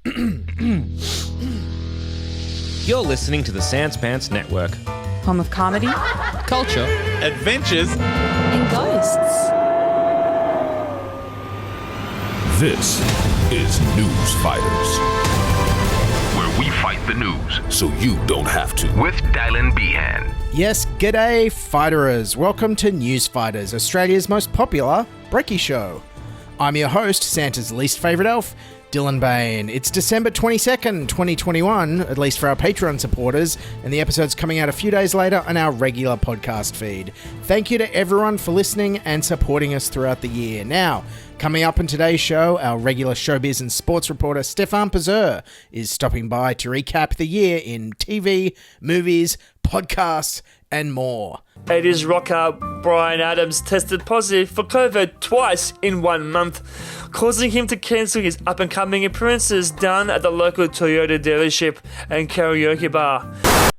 You're listening to the Sans Pants Network. Home of comedy, Culture. Adventures. and ghosts. This is Newsfighters, where we fight the news so you don't have to. with Dylan Behan. Yes, g'day, fighterers. Welcome to Newsfighters, Australia's most popular brekkie show. I'm your host, Santa's least favourite elf, Dylan Behan. It's December 22nd, 2021, at least for our Patreon supporters, and the episode's coming out a few days later on our regular podcast feed. Thank you to everyone for listening and supporting us throughout the year. Now, coming up in today's show, our regular showbiz and sports reporter Stefan Pazur is stopping by to recap the year in TV, movies, podcasts, and more. 80s rocker Bryan Adams tested positive for COVID twice in 1 month, causing him to cancel his up-and-coming appearances done at the local Toyota dealership and karaoke bar.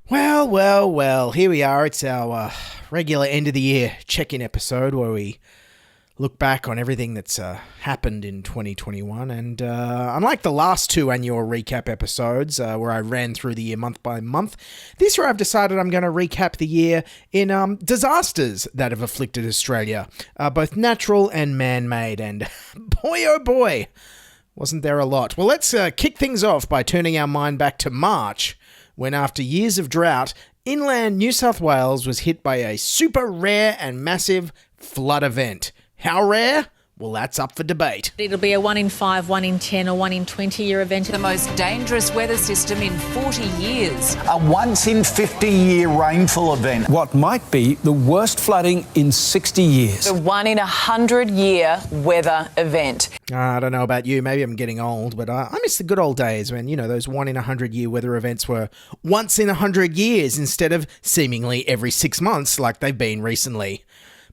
Well, here we are. It's our regular end-of-the-year check-in episode where we look back on everything that's happened in 2021, and unlike the last two annual recap episodes where I ran through the year month by month, this year I've decided I'm going to recap the year in disasters that have afflicted Australia, both natural and man-made, and boy oh boy, wasn't there a lot. Well, let's kick things off by turning our mind back to March, when after years of drought, inland New South Wales was hit by a super rare and massive flood event. How rare? Well, that's up for debate. It'll be a 1 in 5, 1 in 10 or 1 in 20 year event. The most dangerous weather system in 40 years. A once in 50-year rainfall event. What might be the worst flooding in 60 years. The 1 in 100-year weather event. I don't know about you, maybe I'm getting old, but I miss the good old days when, those 1 in 100-year weather events were once in 100 years instead of seemingly every 6 months like they've been recently.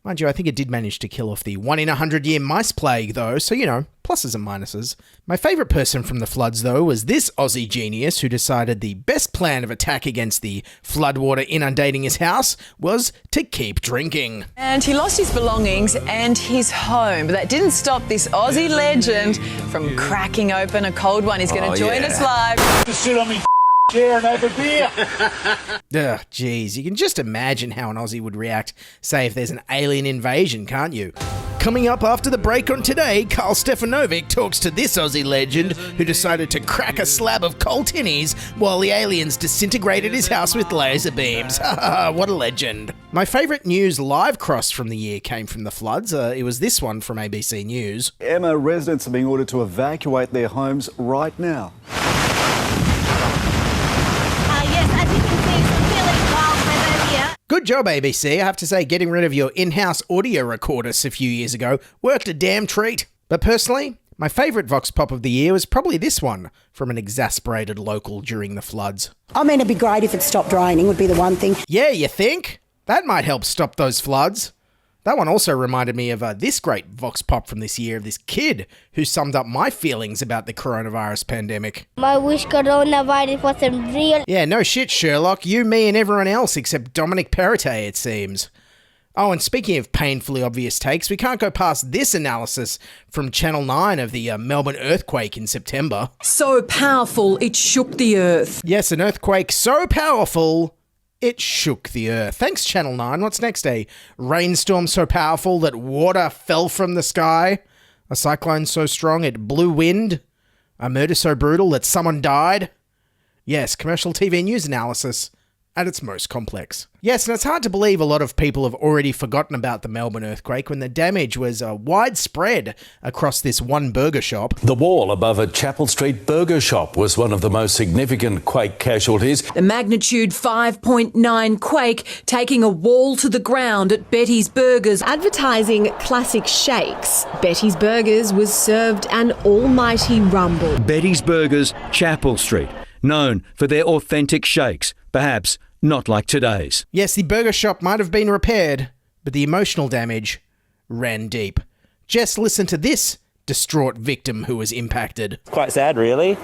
Mind you, I think it did manage to kill off the 1 in 100-year mice plague, though, so, pluses and minuses. My favourite person from the floods, though, was this Aussie genius who decided the best plan of attack against the floodwater inundating his house was to keep drinking. And he lost his belongings and his home. But that didn't stop this Aussie legend from cracking open a cold one. He's going to join us live. Just sit on me chair and have a beer. Ugh, geez, you can just imagine how an Aussie would react, say, if there's an alien invasion, can't you? Coming up after the break on Today, Carl Stefanovic talks to this Aussie legend who decided to crack a slab of coal tinnies while the aliens disintegrated his house with laser beams. What a legend. My favourite news live cross from the year came from the floods. It was this one from ABC News. Emma, residents are being ordered to evacuate their homes right now. Good job, ABC. I have to say, getting rid of your in-house audio recordists a few years ago worked a damn treat. But personally, my favourite Vox Pop of the year was probably this one from an exasperated local during the floods. I mean, it'd be great if it stopped raining, would be the one thing. Yeah, you think? That might help stop those floods. That one also reminded me of this great Vox Pop from this year of this kid who summed up my feelings about the coronavirus pandemic. I wish coronavirus wasn't real. Yeah, no shit, Sherlock. You, me, and everyone else except Dominic Perrottet, it seems. Oh, and speaking of painfully obvious takes, we can't go past this analysis from Channel 9 of the Melbourne earthquake in September. So powerful, it shook the earth. Yes, an earthquake so powerful, it shook the earth. Thanks, Channel 9. What's next? A rainstorm so powerful that water fell from the sky? A cyclone so strong it blew wind? A murder so brutal that someone died? Yes, commercial TV news analysis at its most complex. Yes, and it's hard to believe a lot of people have already forgotten about the Melbourne earthquake when the damage was widespread across this one burger shop. The wall above a Chapel Street burger shop was one of the most significant quake casualties. The magnitude 5.9 quake taking a wall to the ground at Betty's Burgers. Advertising classic shakes, Betty's Burgers was served an almighty rumble. Betty's Burgers, Chapel Street, known for their authentic shakes, perhaps not like today's. Yes, the burger shop might have been repaired, but the emotional damage ran deep. Just listen to this distraught victim who was impacted. Quite sad, really.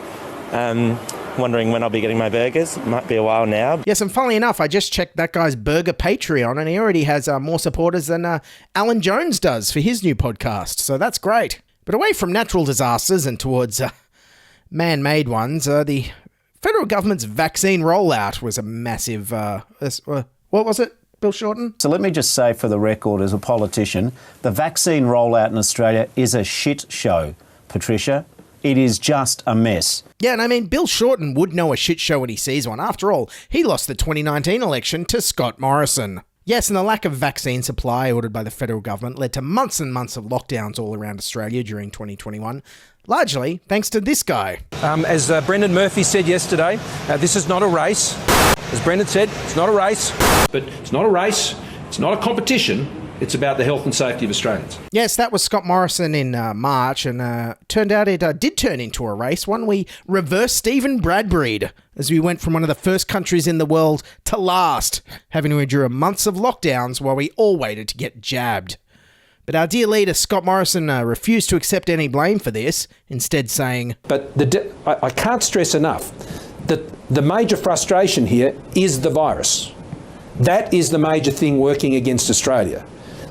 Wondering when I'll be getting my burgers. Might be a while now. Yes, and funnily enough, I just checked that guy's burger Patreon, and he already has more supporters than Alan Jones does for his new podcast, so that's great. But away from natural disasters and towards man-made ones. The federal government's vaccine rollout was a massive... what was it, Bill Shorten? So let me just say for the record, as a politician, the vaccine rollout in Australia is a shit show, Patricia. It is just a mess. Yeah, and I mean, Bill Shorten would know a shit show when he sees one. After all, he lost the 2019 election to Scott Morrison. Yes, and the lack of vaccine supply ordered by the federal government led to months and months of lockdowns all around Australia during 2021, largely thanks to this guy. As Brendan Murphy said yesterday, this is not a race. As Brendan said, it's not a race. But it's not a race, it's not a competition. It's about the health and safety of Australians. Yes, that was Scott Morrison in March, and turned out it did turn into a race, one we reversed Stephen Bradbury'd, as we went from one of the first countries in the world to last, having to endure months of lockdowns while we all waited to get jabbed. But our dear leader, Scott Morrison, refused to accept any blame for this, instead saying... But I can't stress enough that the major frustration here is the virus. That is the major thing working against Australia.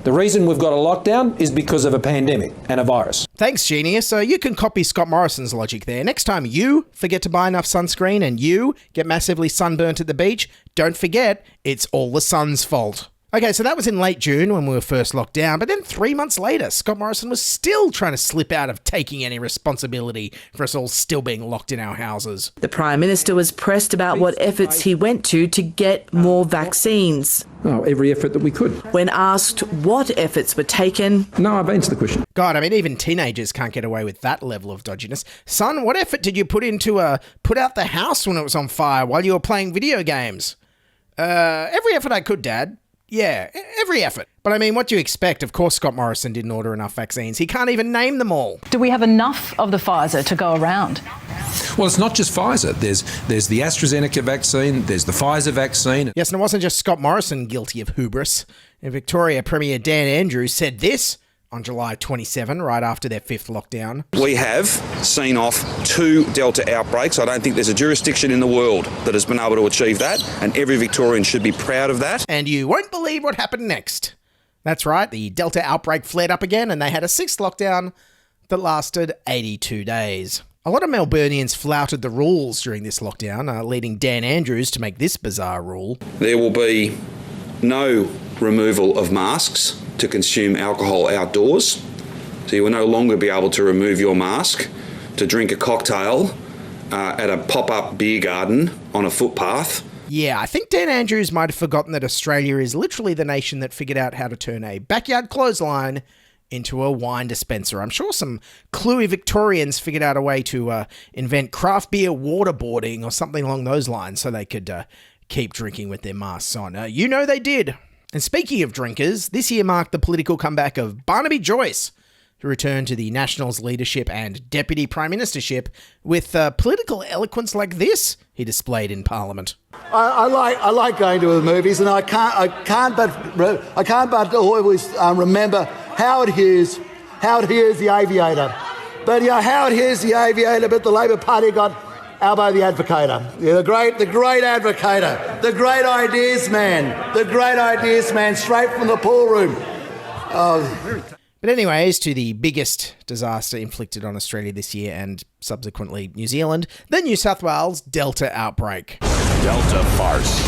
The reason we've got a lockdown is because of a pandemic and a virus. Thanks, genius. You can copy Scott Morrison's logic there. Next time you forget to buy enough sunscreen and you get massively sunburnt at the beach, don't forget, it's all the sun's fault. Okay, so that was in late June when we were first locked down, but then 3 months later, Scott Morrison was still trying to slip out of taking any responsibility for us all still being locked in our houses. The Prime Minister was pressed about what efforts he went to get more vaccines. Oh, every effort that we could. When asked what efforts were taken... No, I've answered the question. God, I mean, even teenagers can't get away with that level of dodginess. Son, what effort did you put into put out the house when it was on fire while you were playing video games? Every effort I could, Dad. Yeah, every effort. But I mean, what do you expect? Of course Scott Morrison didn't order enough vaccines. He can't even name them all. Do we have enough of the Pfizer to go around? Well, it's not just Pfizer. There's the AstraZeneca vaccine, there's the Pfizer vaccine. Yes, and it wasn't just Scott Morrison guilty of hubris. In Victoria, Premier Dan Andrews said this on July 27, right after their 5th lockdown. We have seen off 2 Delta outbreaks. I don't think there's a jurisdiction in the world that has been able to achieve that, and every Victorian should be proud of that. And you won't believe what happened next. That's right, the Delta outbreak flared up again, and they had a 6th lockdown that lasted 82 days. A lot of Melburnians flouted the rules during this lockdown, leading Dan Andrews to make this bizarre rule. There will be no removal of masks to consume alcohol outdoors. So you will no longer be able to remove your mask to drink a cocktail at a pop-up beer garden on a footpath. Yeah, I think Dan Andrews might have forgotten that Australia is literally the nation that figured out how to turn a backyard clothesline into a wine dispenser. I'm sure some cluey Victorians figured out a way to invent craft beer waterboarding or something along those lines so they could keep drinking with their masks on. You know they did. And speaking of drinkers, this year marked the political comeback of Barnaby Joyce, who returned to the Nationals leadership and Deputy Prime Ministership with political eloquence like this he displayed in Parliament. I like going to the movies, and I can't but always remember Howard Hughes, the aviator. But Howard Hughes, the aviator, but the Labor Party got Albo the advocator, the great advocator, the great ideas man, straight from the pool room. But anyways, to the biggest disaster inflicted on Australia this year and subsequently New Zealand, the New South Wales Delta outbreak. Delta farce.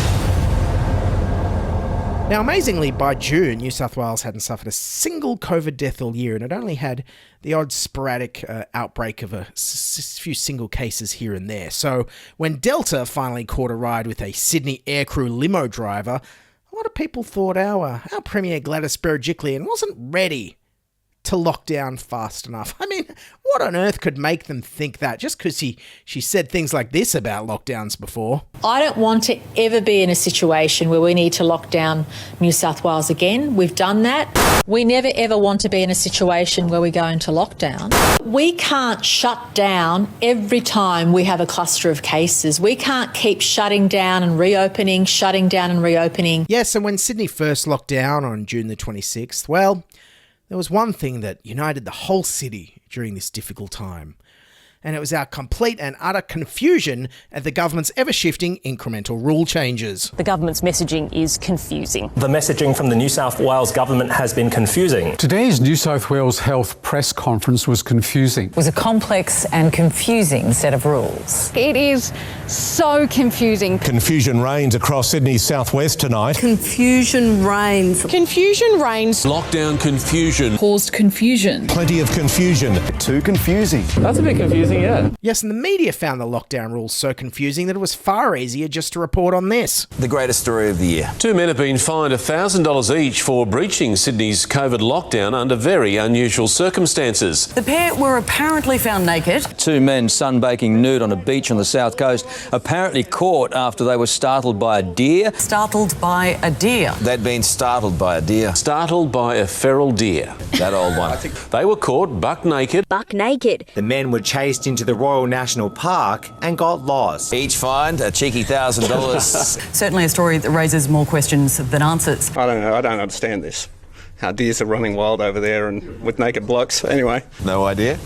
Now, amazingly, by June, New South Wales hadn't suffered a single COVID death all year, and it only had the odd sporadic outbreak of a few single cases here and there. So when Delta finally caught a ride with a Sydney aircrew limo driver, a lot of people thought our Premier Gladys Berejiklian wasn't ready to lock down fast enough. I mean, what on earth could make them think that just because she said things like this about lockdowns before? I don't want to ever be in a situation where we need to lock down New South Wales again. We've done that. We never ever want to be in a situation where we go into lockdown. We can't shut down every time we have a cluster of cases. We can't keep shutting down and reopening, shutting down and reopening. Yes, and when Sydney first locked down on June the 26th, well, there was one thing that united the whole city during this difficult time. and it was our complete and utter confusion at the government's ever-shifting incremental rule changes. The government's messaging is confusing. The messaging from the New South Wales government has been confusing. Today's New South Wales Health press conference was confusing. It was a complex and confusing set of rules. It is so confusing. Confusion reigns across Sydney's southwest tonight. Confusion reigns. Confusion reigns. Lockdown confusion. Caused confusion. Plenty of confusion. Too confusing. That's a bit confusing, yeah. Yes, and the media found the lockdown rules so confusing that it was far easier just to report on this. The greatest story of the year. 2 men have been fined $1,000 each for breaching Sydney's COVID lockdown under very unusual circumstances. The pair were apparently found naked. 2 men sunbaking nude on a beach on the south coast, apparently caught after they were startled by a deer. Startled by a deer. They'd been startled by a deer. Startled by a feral deer. That old one. They were caught buck naked. Buck naked. The men were chased into the Royal National Park and got lost. Each fined a cheeky $1,000. Certainly a story that raises more questions than answers. I don't know. I don't understand this. How deers are running wild over there and with naked blokes. Anyway. No idea.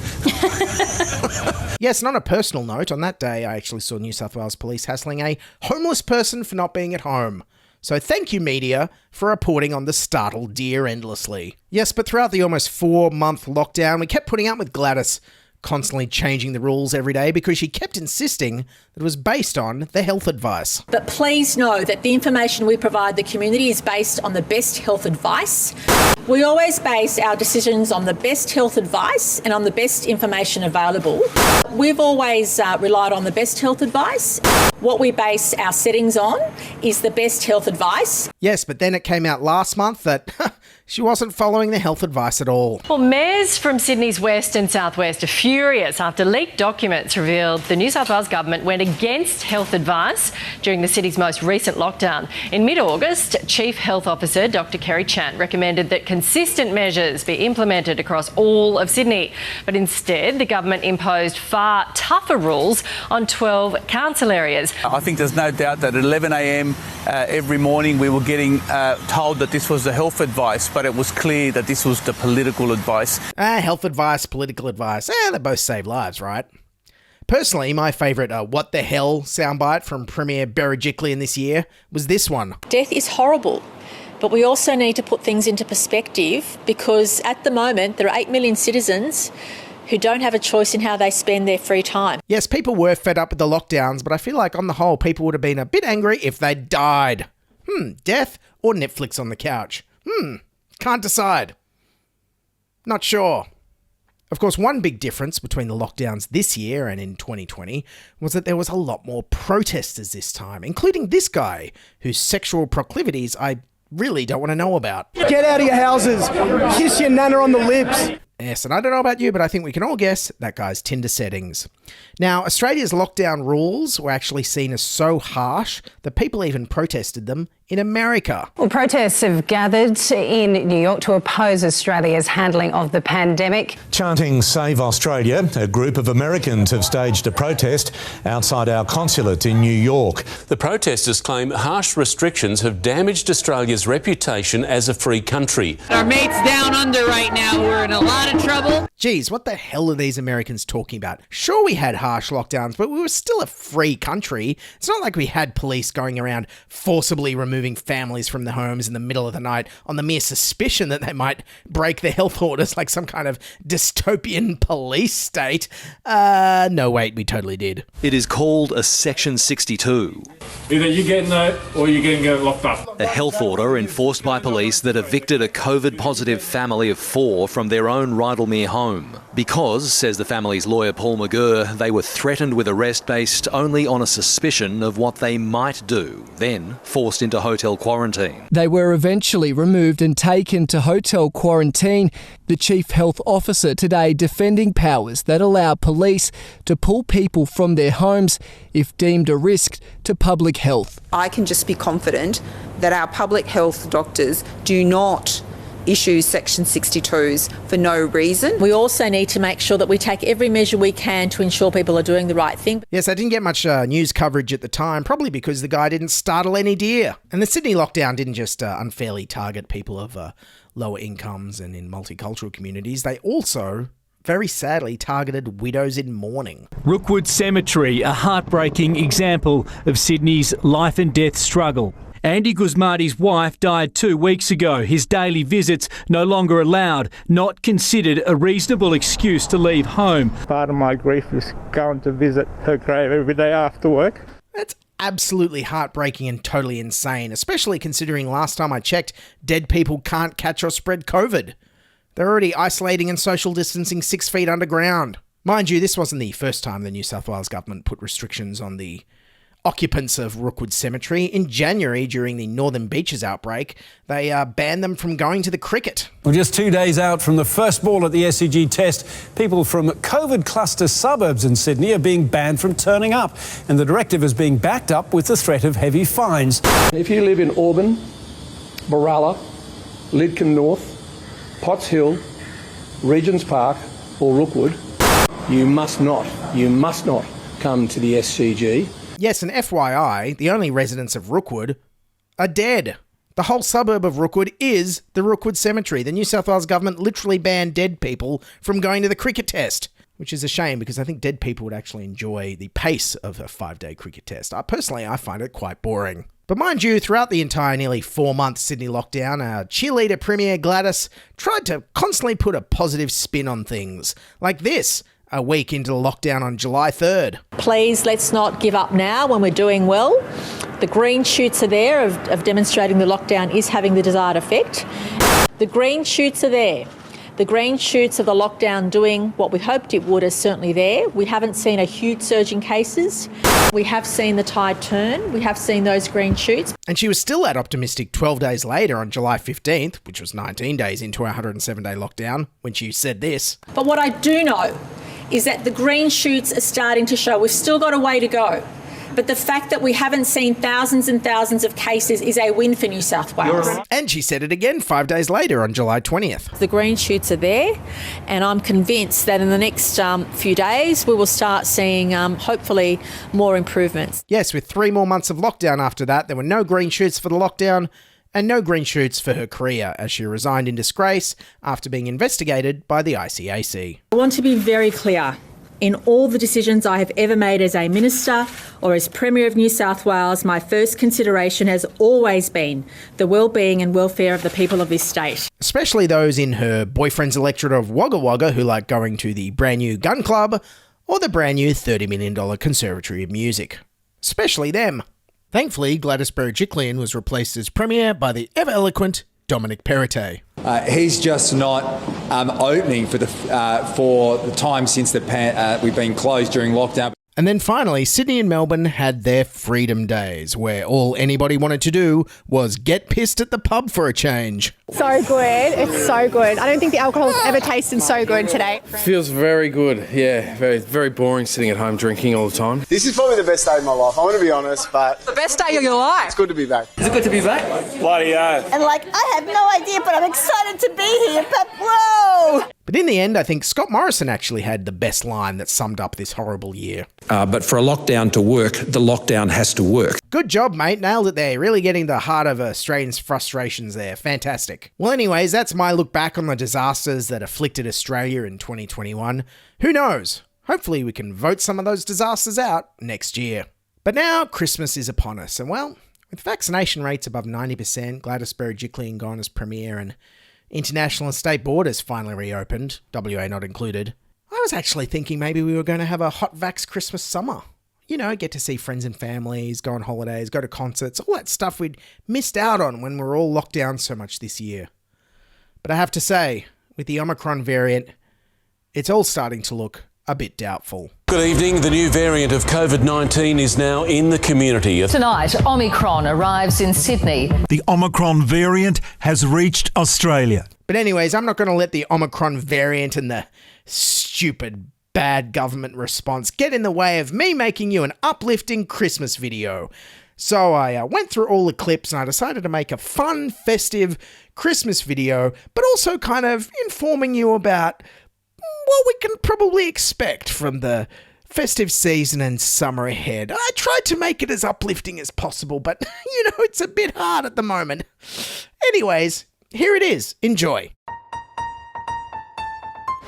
Yes, and on a personal note, on that day I actually saw New South Wales Police hassling a homeless person for not being at home. So thank you, media, for reporting on the startled deer endlessly. Yes, but throughout the almost 4-month lockdown, we kept putting up with Gladys constantly changing the rules every day because she kept insisting that it was based on the health advice. But please know that the information we provide the community is based on the best health advice. We always base our decisions on the best health advice and on the best information available. We've always relied on the best health advice. What we base our settings on is the best health advice. Yes, but then it came out last month that she wasn't following the health advice at all. Well, mayors from Sydney's west and southwest are furious after leaked documents revealed the New South Wales government went against health advice during the city's most recent lockdown. In mid-August, Chief Health Officer Dr Kerry Chant recommended that consistent measures be implemented across all of Sydney. But instead, the government imposed far tougher rules on 12 council areas. I think there's no doubt that at 11 a.m. Every morning we were getting told that this was the health advice, but it was clear that this was the political advice. Health advice, political advice, they both save lives, right? Personally, my favourite what the hell soundbite from Premier Berejiklian this year was this one. Death is horrible, but we also need to put things into perspective because at the moment there are 8 million citizens who don't have a choice in how they spend their free time. Yes, people were fed up with the lockdowns, but I feel like on the whole people would have been a bit angry if they died. Death or Netflix on the couch? Can't decide. Not sure. Of course, one big difference between the lockdowns this year and in 2020 was that there was a lot more protesters this time, including this guy, whose sexual proclivities I really don't want to know about. Get out of your houses. Kiss your nana on the lips. Yes, and I don't know about you, but I think we can all guess that guy's Tinder settings. Now, Australia's lockdown rules were actually seen as so harsh that people even protested them in America. Well, protests have gathered in New York to oppose Australia's handling of the pandemic. Chanting Save Australia, a group of Americans have staged a protest outside our consulate in New York. The protesters claim harsh restrictions have damaged Australia's reputation as a free country. Our mates down under right now, we're in a lot of trouble. Geez, what the hell are these Americans talking about? Sure, we had harsh lockdowns, but we were still a free country. It's not like we had police going around forcibly removing families from their homes in the middle of the night on the mere suspicion that they might break the health orders like some kind of dystopian police state. No, wait, we totally did. It is called a Section 62. Either you're getting that or you're going to get locked up. A health order enforced by police that evicted a COVID-positive family of 4 from their own Rydalmere home. Because, says the family's lawyer Paul McGurr, they were threatened with arrest based only on a suspicion of what they might do, then forced into hotel quarantine. They were eventually removed and taken to hotel quarantine. The Chief Health Officer today defending powers that allow police to pull people from their homes if deemed a risk to public health. I can just be confident that our public health doctors do not issue Section 62s for no reason. We also need to make sure that we take every measure we can to ensure people are doing the right thing. Yes, I didn't get much news coverage at the time, probably because the guy didn't startle any deer. And the Sydney lockdown didn't just unfairly target people of lower incomes and in multicultural communities. They also very sadly targeted widows in mourning. Rookwood Cemetery, a heartbreaking example of Sydney's life and death struggle. Andy Guzmati's wife died 2 weeks ago. His daily visits no longer allowed, not considered a reasonable excuse to leave home. Part of my grief is going to visit her grave every day after work. That's absolutely heartbreaking and totally insane, especially considering last time I checked, dead people can't catch or spread COVID. They're already isolating and social distancing 6 feet underground. Mind you, this wasn't the first time the New South Wales government put restrictions on the occupants of Rookwood Cemetery. In January, during the Northern Beaches outbreak, they banned them from going to the cricket. Well, just 2 days out from the first ball at the SCG test, people from COVID cluster suburbs in Sydney are being banned from turning up, and the directive is being backed up with the threat of heavy fines. If you live in Auburn, Baralla, Lidcombe North, Potts Hill, Regents Park or Rookwood, you must not come to the SCG. Yes, and FYI, the only residents of Rookwood are dead. The whole suburb of Rookwood is the Rookwood Cemetery. The New South Wales government literally banned dead people from going to the cricket test, which is a shame because I think dead people would actually enjoy the pace of a 5-day cricket test. Personally, I find it quite boring. But mind you, throughout the entire nearly 4-month Sydney lockdown, our cheerleader Premier Gladys tried to constantly put a positive spin on things. Like this, a week into the lockdown on July 3rd. Please, let's not give up now when we're doing well. The green shoots are there of demonstrating the lockdown is having the desired effect. The green shoots are there. The green shoots of the lockdown doing what we hoped it would are certainly there. We haven't seen a huge surge in cases. We have seen the tide turn. We have seen those green shoots. And she was still that optimistic 12 days later on July 15th, which was 19 days into our 107-day lockdown, when she said this. But what I do know is that the green shoots are starting to show. We've still got a way to go. But the fact that we haven't seen thousands and thousands of cases is a win for New South Wales. And she said it again 5 days later on July 20th. The green shoots are there, and I'm convinced that in the next few days we will start seeing, hopefully, more improvements. Yes, with 3 more months of lockdown after that, there were no green shoots for the lockdown and no green shoots for her career as she resigned in disgrace after being investigated by the ICAC. I want to be very clear. In all the decisions I have ever made as a minister or as Premier of New South Wales, my first consideration has always been the well-being and welfare of the people of this state. Especially those in her boyfriend's electorate of Wagga Wagga who like going to the brand new gun club or the brand new $30 million Conservatory of Music. Especially them. Thankfully, Gladys Berejiklian was replaced as Premier by the ever-eloquent Dominic Perrottet. He's just not opening for the time since we've been closed during lockdown. And then finally, Sydney and Melbourne had their freedom days, where all anybody wanted to do was get pissed at the pub for a change. So good. It's so good. I don't think the alcohol's ever tasted so good today. Feels very good. Yeah, very boring sitting at home drinking all the time. This is probably the best day of my life, I'm going to be honest, but... The best day of your life? It's good to be back. Is it good to be back? Bloody And I have no idea, but I'm excited to be here, but whoa! But in the end, I think Scott Morrison actually had the best line that summed up this horrible year. But for a lockdown to work, the lockdown has to work. Good job, mate. Nailed it there. Really getting the heart of Australians' frustrations there. Fantastic. Well, anyways, that's my look back on the disasters that afflicted Australia in 2021. Who knows? Hopefully we can vote some of those disasters out next year. But now Christmas is upon us, and well, with vaccination rates above 90%, Gladys Berejiklian gone as Premier, and international and state borders finally reopened, WA not included, I was actually thinking maybe we were going to have a hot vax Christmas summer. You know, get to see friends and families, go on holidays, go to concerts, all that stuff we'd missed out on when we were all locked down so much this year. But I have to say, with the Omicron variant, it's all starting to look a bit doubtful. Good evening. The new variant of COVID-19 is now in the community. Tonight, Omicron arrives in Sydney. The Omicron variant has reached Australia. But anyways, I'm not going to let the Omicron variant and the stupid bad government response get in the way of me making you an uplifting Christmas video. So I went through all the clips and I decided to make a fun, festive Christmas video, but also kind of informing you about what we can probably expect from the festive season and summer ahead. I tried to make it as uplifting as possible, but you know, it's a bit hard at the moment. Anyways, here it is. Enjoy.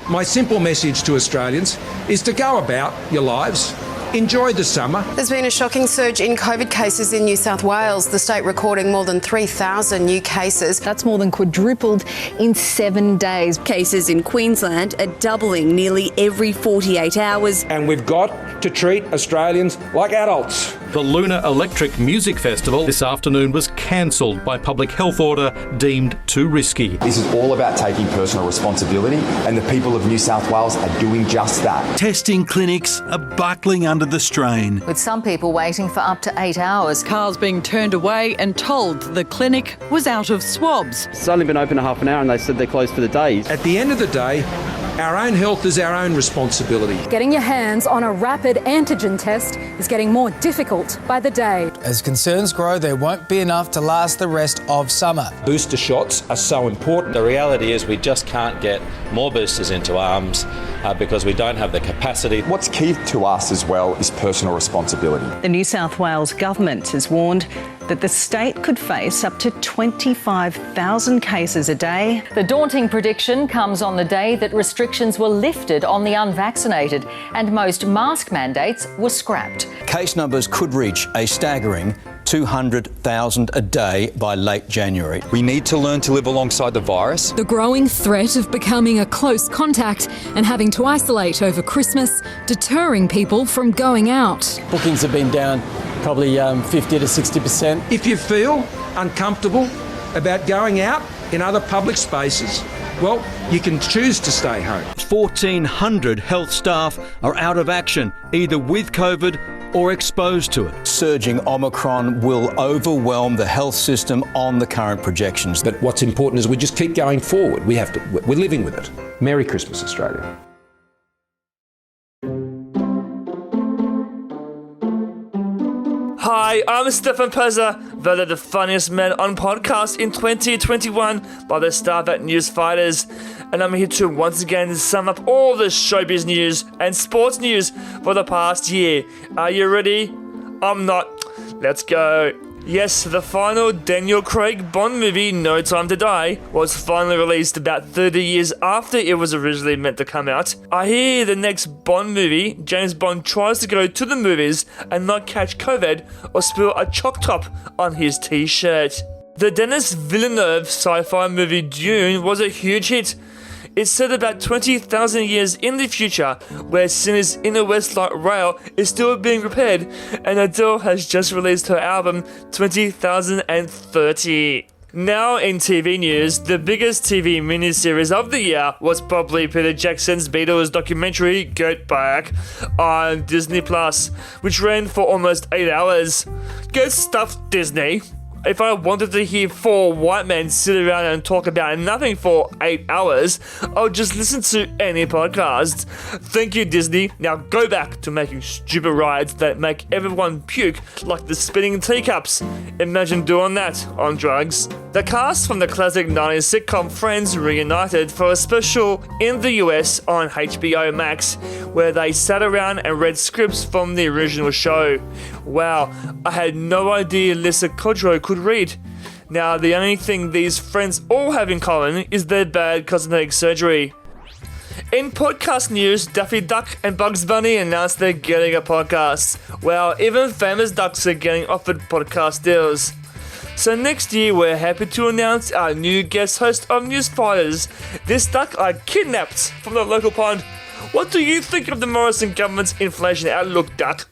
My simple message to Australians is to go about your lives. Enjoy the summer. There's been a shocking surge in COVID cases in New South Wales, the state recording more than 3,000 new cases. That's more than quadrupled in 7 days. Cases in Queensland are doubling nearly every 48 hours. And we've got to treat Australians like adults. The Lunar Electric Music Festival this afternoon was cancelled by public health order deemed too risky. This is all about taking personal responsibility, and the people of New South Wales are doing just that. Testing clinics are buckling under the strain. With some people waiting for up to 8 hours. Cars being turned away and told the clinic was out of swabs. It's only been open a half an hour and they said they're closed for the day. At the end of the day, our own health is our own responsibility. Getting your hands on a rapid antigen test is getting more difficult by the day. As concerns grow, there won't be enough to last the rest of summer. Booster shots are so important. The reality is we just can't get more boosters into arms because we don't have the capacity. What's key to us as well is personal responsibility. The New South Wales government has warned that the state could face up to 25,000 cases a day. The daunting prediction comes on the day that restrictions were lifted on the unvaccinated and most mask mandates were scrapped. Case numbers could reach a staggering 200,000 a day by late January. We need to learn to live alongside the virus. The growing threat of becoming a close contact and having to isolate over Christmas, deterring people from going out. Bookings have been down probably 50 to 60%. If you feel uncomfortable about going out in other public spaces, well, you can choose to stay home. 1,400 health staff are out of action, either with COVID or exposed to it. Surging Omicron will overwhelm the health system on the current projections. But what's important is we just keep going forward. We're living with it. Merry Christmas, Australia. Hi, I'm Stefan Pazur, voted the funniest man on podcast in 2021 by the staff at Newsfighters, and I'm here to once again sum up all the showbiz news and sports news for the past year. Are you ready? I'm not. Let's go. Yes, the final Daniel Craig Bond movie, No Time to Die, was finally released about 30 years after it was originally meant to come out. I hear the next Bond movie, James Bond tries to go to the movies and not catch COVID or spill a chalk top on his t-shirt. The Denis Villeneuve sci-fi movie Dune was a huge hit. It's set about 20,000 years in the future, where Sinner's Inner West Light Rail is still being repaired, and Adele has just released her album 2030. Now in TV news, the biggest TV miniseries of the year was probably Peter Jackson's Beatles documentary Get Back on Disney+, which ran for almost 8 hours. Get stuffed, Disney. If I wanted to hear 4 white men sit around and talk about nothing for 8 hours, I'll just listen to any podcast. Thank you, Disney. Now go back to making stupid rides that make everyone puke like the spinning teacups. Imagine doing that on drugs. The cast from the classic 90s sitcom Friends reunited for a special in the US on HBO Max, where they sat around and read scripts from the original show. Wow, I had no idea Lisa Kudrow could read. Now, the only thing these friends all have in common is their bad cosmetic surgery. In podcast news, Daffy Duck and Bugs Bunny announced they're getting a podcast. Well, even famous ducks are getting offered podcast deals. So next year, we're happy to announce our new guest host of Newsfighters. This duck I kidnapped from the local pond. What do you think of the Morrison government's inflation outlook, duck?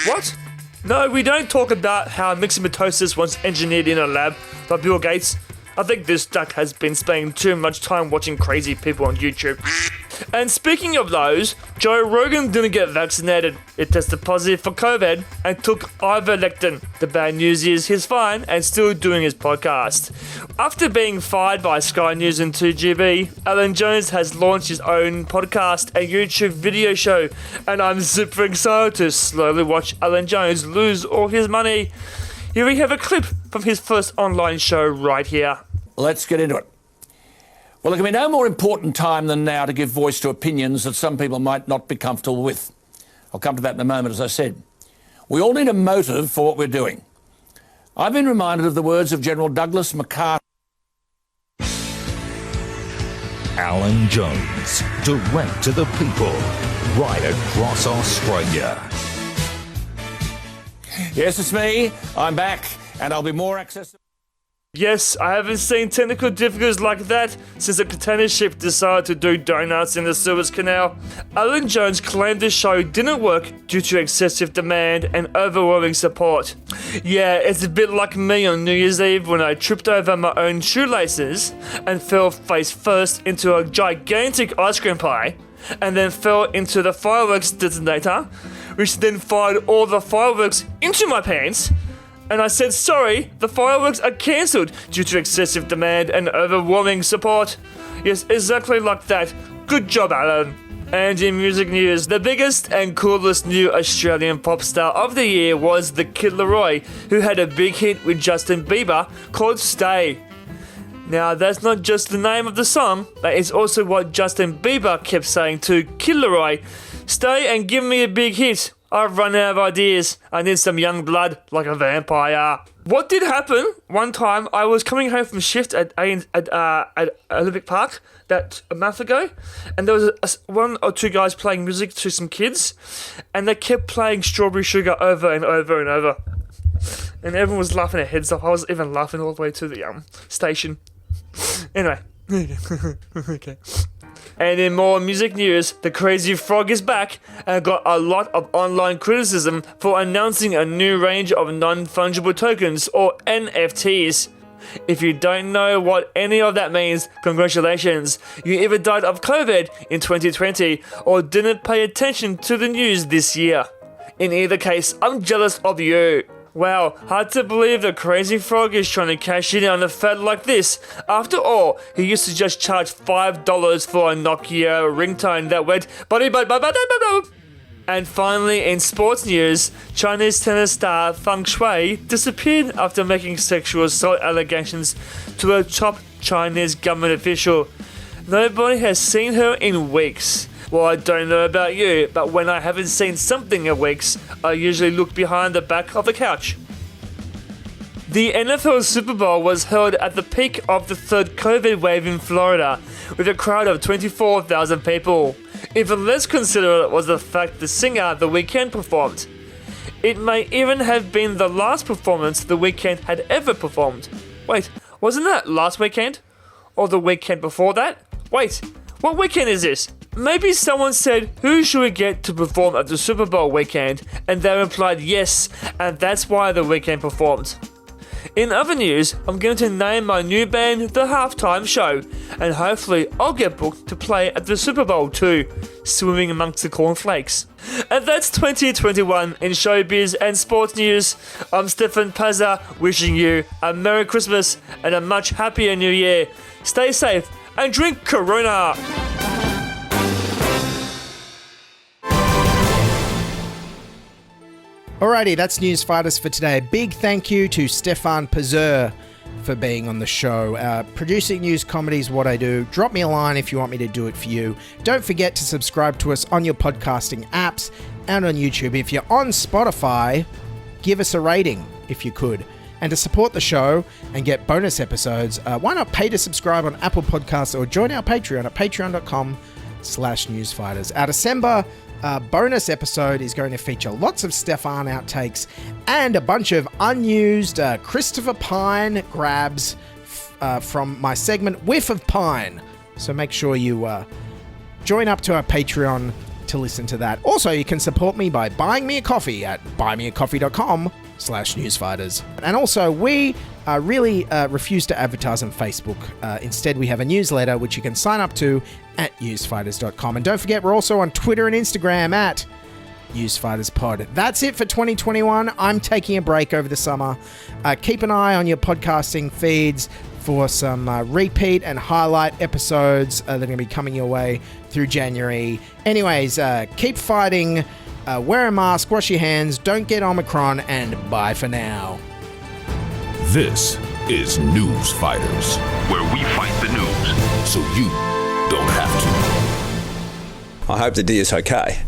What? No, we don't talk about how myxomatosis was engineered in a lab by Bill Gates. I think this duck has been spending too much time watching crazy people on YouTube. And speaking of those, Joe Rogan didn't get vaccinated. It tested positive for COVID and took ivermectin. The bad news is he's fine and still doing his podcast. After being fired by Sky News and 2GB, Alan Jones has launched his own podcast and YouTube video show, and I'm super excited to slowly watch Alan Jones lose all his money. Here we have a clip from his first online show right here. Let's get into it. Well, there can be no more important time than now to give voice to opinions that some people might not be comfortable with. I'll come to that in a moment, as I said. We all need a motive for what we're doing. I've been reminded of the words of General Douglas MacArthur. Our Alan Jones, direct to the people, right across Australia. Yes, it's me. I'm back, and I'll be more accessible. Yes, I haven't seen technical difficulties like that since the container ship decided to do donuts in the Suez Canal. Alan Jones claimed the show didn't work due to excessive demand and overwhelming support. Yeah, it's a bit like me on New Year's Eve when I tripped over my own shoelaces and fell face first into a gigantic ice cream pie, and then fell into the fireworks detonator, which then fired all the fireworks into my pants. And I said, sorry, the fireworks are cancelled due to excessive demand and overwhelming support. Yes, exactly like that. Good job, Alan. And in music news, the biggest and coolest new Australian pop star of the year was the Kid Laroi, who had a big hit with Justin Bieber called Stay. Now, that's not just the name of the song, that is also what Justin Bieber kept saying to Kid Laroi. Stay and give me a big hit. I've run out of ideas. I need some young blood, like a vampire. What did happen? One time, I was coming home from shift at Olympic Park a month ago, and there was one or two guys playing music to some kids, and they kept playing Strawberry Sugar over and over and over. And everyone was laughing their heads off. I was even laughing all the way to the station. Anyway. Okay. And in more music news, the Crazy Frog is back and got a lot of online criticism for announcing a new range of non-fungible tokens, or NFTs. If you don't know what any of that means, congratulations. You either died of COVID in 2020 or didn't pay attention to the news this year. In either case, I'm jealous of you. Wow, hard to believe the Crazy Frog is trying to cash in on a fad like this. After all, he used to just charge $5 for a Nokia ringtone that went buddy bud bud bud bud bud. And finally, in sports news, Chinese tennis star Feng Shui disappeared after making sexual assault allegations to a top Chinese government official. Nobody has seen her in weeks. Well, I don't know about you, but when I haven't seen something in weeks, I usually look behind the back of the couch. The NFL Super Bowl was held at the peak of the third COVID wave in Florida, with a crowd of 24,000 people. Even less considerate was the fact the singer The Weeknd performed. It may even have been the last performance The Weeknd had ever performed. Wait, wasn't that last weekend? Or the weekend before that? Wait, what weekend is this? Maybe someone said, who should we get to perform at the Super Bowl weekend? And they replied yes, and that's why The Weeknd performed. In other news, I'm going to name my new band The Halftime Show, and hopefully I'll get booked to play at the Super Bowl too, swimming amongst the cornflakes. And that's 2021 in showbiz and sports news. I'm Stefan Pazur, wishing you a Merry Christmas and a much happier New Year. Stay safe and drink Corona! Alrighty, that's Newsfighters for today. Big thank you to Stefan Pazur for being on the show. Producing news comedy is what I do. Drop me a line if you want me to do it for you. Don't forget to subscribe to us on your podcasting apps and on YouTube. If you're on Spotify, give us a rating if you could. And to support the show and get bonus episodes, why not pay to subscribe on Apple Podcasts or join our Patreon at patreon.com/newsfighters. Our December bonus episode is going to feature lots of Stefan outtakes and a bunch of unused Christopher Pine grabs from my segment Whiff of Pine. So make sure you join up to our Patreon to listen to that. Also, you can support me by buying me a coffee at buymeacoffee.com/newsfighters. And also, we really refuse to advertise on Facebook. Instead, we have a newsletter which you can sign up to at newsfighters.com. And don't forget, we're also on Twitter and Instagram at NewsFightersPod. That's it for 2021. I'm taking a break over the summer. Keep an eye on your podcasting feeds for some repeat and highlight episodes that are going to be coming your way through January. Anyways, keep fighting, wear a mask, wash your hands, don't get Omicron, and bye for now. This is Newsfighters, where we fight the news so you don't have to. I hope the deer's okay.